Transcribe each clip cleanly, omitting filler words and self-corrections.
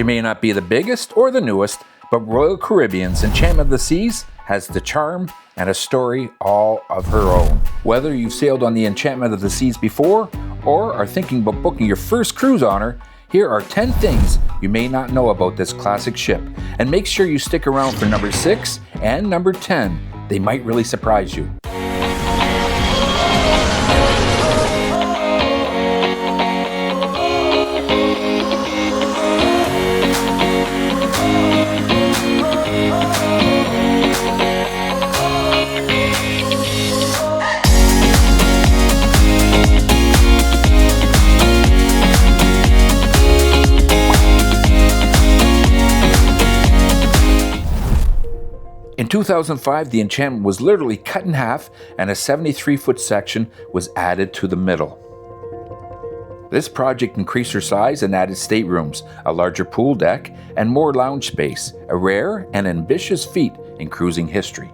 She may not be the biggest or the newest, but Royal Caribbean's Enchantment of the Seas has the charm and a story all of her own. Whether you've sailed on the Enchantment of the Seas before or are thinking about booking your first cruise on her, here are 10 things you may not know about this classic ship. And make sure you stick around for number 6 and number 10. They might really surprise you. In 2005, the Enchantment was literally cut in half and a 73-foot section was added to the middle. This project increased her size and added staterooms, a larger pool deck, and more lounge space, a rare and ambitious feat in cruising history.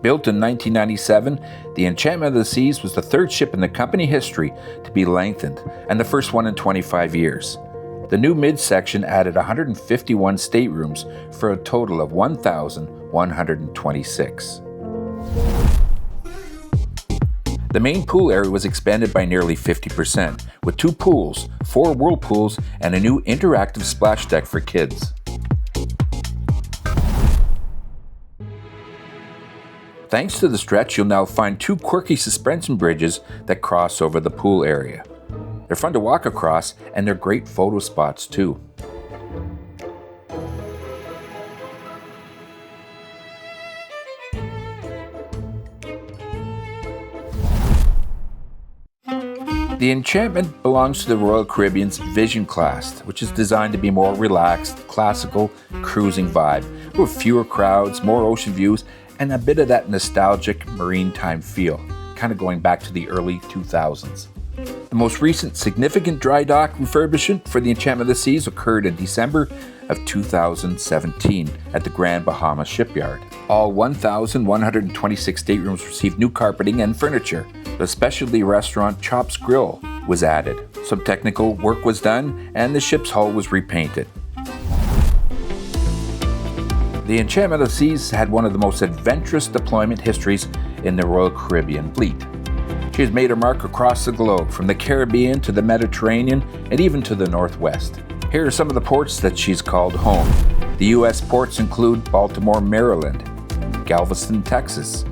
Built in 1997, the Enchantment of the Seas was the third ship in the company history to be lengthened and the first one in 25 years. The new midsection added 151 staterooms for a total of 1,126. The main pool area was expanded by nearly 50%, with 2 pools, 4 whirlpools, and a new interactive splash deck for kids. Thanks to the stretch, you'll now find 2 quirky suspension bridges that cross over the pool area. They're fun to walk across, and they're great photo spots too. The Enchantment belongs to the Royal Caribbean's Vision class, which is designed to be more relaxed, classical cruising vibe, with fewer crowds, more ocean views, and a bit of that nostalgic marine time feel, kind of going back to the early 2000s. The most recent significant dry dock refurbishment for the Enchantment of the Seas occurred in December of 2017 at the Grand Bahama Shipyard. All 1,126 staterooms received new carpeting and furniture. The specialty restaurant Chops Grill was added. Some technical work was done and the ship's hull was repainted. The Enchantment of the Seas had one of the most adventurous deployment histories in the Royal Caribbean fleet. She has made her mark across the globe, from the Caribbean to the Mediterranean and even to the Northwest. Here are some of the ports that she's called home. The U.S. ports include Baltimore, Maryland, Galveston, Texas,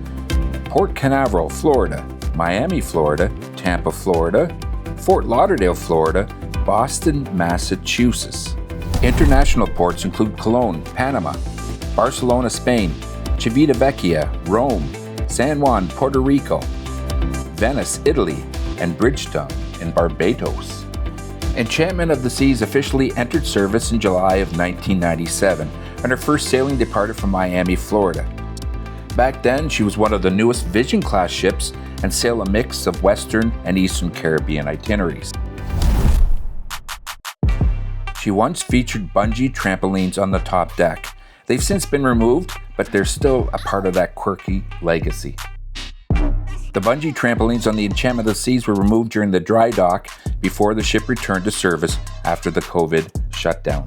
Port Canaveral, Florida, Miami, Florida, Tampa, Florida, Fort Lauderdale, Florida, Boston, Massachusetts. International ports include Cologne, Panama, Barcelona, Spain, Civitavecchia, Rome, San Juan, Puerto Rico, Venice, Italy, and Bridgetown in Barbados. Enchantment of the Seas officially entered service in July of 1997, and her first sailing departed from Miami, Florida. Back then, she was one of the newest Vision class ships and sailed a mix of Western and Eastern Caribbean itineraries. She once featured Bungee trampolines on the top deck. They've since been removed, but they're still a part of that quirky legacy. The Bungee trampolines on the Enchantment of the Seas were removed during the dry dock before the ship returned to service after the COVID shutdown.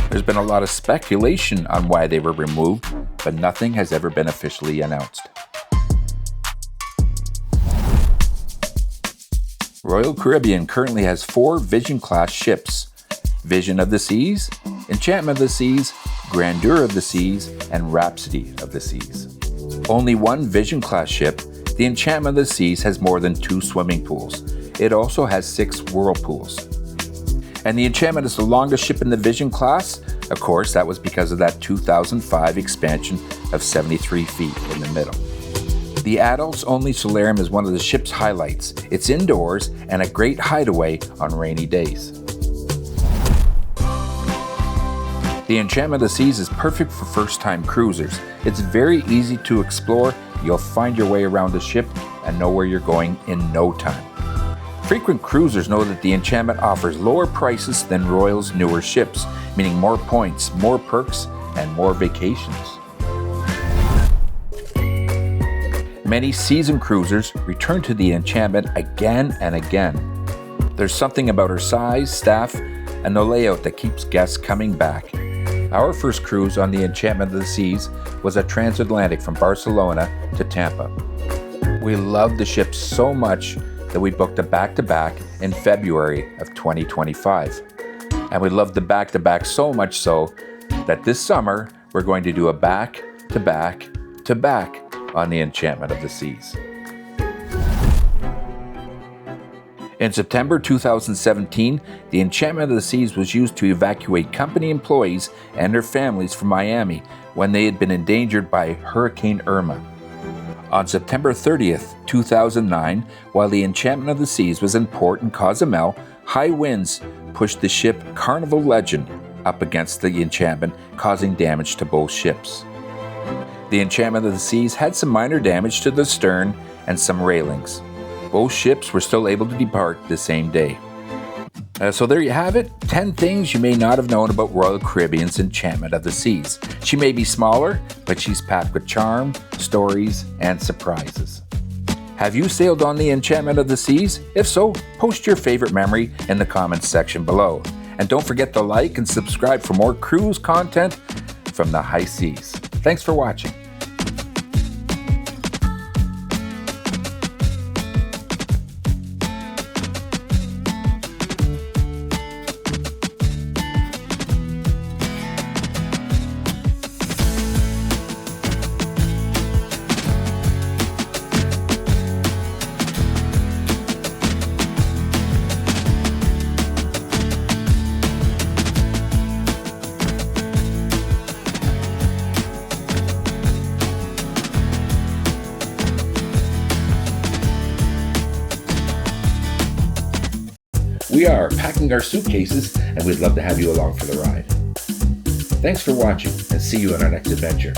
There's been a lot of speculation on why they were removed, but nothing has ever been officially announced. Royal Caribbean currently has 4 Vision-class ships: Vision of the Seas, Enchantment of the Seas, Grandeur of the Seas, and Rhapsody of the Seas. Only one Vision-class ship, the Enchantment of the Seas, has more than 2 swimming pools. It also has 6 whirlpools. And the Enchantment is the longest ship in the Vision class. Of course, that was because of that 2005 expansion of 73 feet in the middle. The adults-only solarium is one of the ship's highlights. It's indoors and a great hideaway on rainy days. The Enchantment of the Seas is perfect for first-time cruisers. It's very easy to explore. You'll find your way around the ship and know where you're going in no time. Frequent cruisers know that the Enchantment offers lower prices than Royal's newer ships, meaning more points, more perks, and more vacations. Many seasoned cruisers return to the Enchantment again and again. There's something about her size, staff, and the layout that keeps guests coming back. Our first cruise on the Enchantment of the Seas was a transatlantic from Barcelona to Tampa. We loved the ship so much that we booked a back-to-back in February of 2025. And we loved the back-to-back so much so that this summer we're going to do a back-to-back-to-back on the Enchantment of the Seas. In September 2017, the Enchantment of the Seas was used to evacuate company employees and their families from Miami when they had been endangered by Hurricane Irma. On September 30th, 2009, while the Enchantment of the Seas was in port in Cozumel, high winds pushed the ship Carnival Legend up against the Enchantment, causing damage to both ships. The Enchantment of the Seas had some minor damage to the stern and some railings. Both ships were still able to depart the same day. So there you have it, 10 things you may not have known about Royal Caribbean's Enchantment of the Seas. She may be smaller, but she's packed with charm, stories, and surprises. Have you sailed on the Enchantment of the Seas? If so, post your favorite memory in the comments section below. And don't forget to like and subscribe for more cruise content from the high seas. Thanks for watching. We are packing our suitcases, and we'd love to have you along for the ride. Thanks for watching, and see you on our next adventure.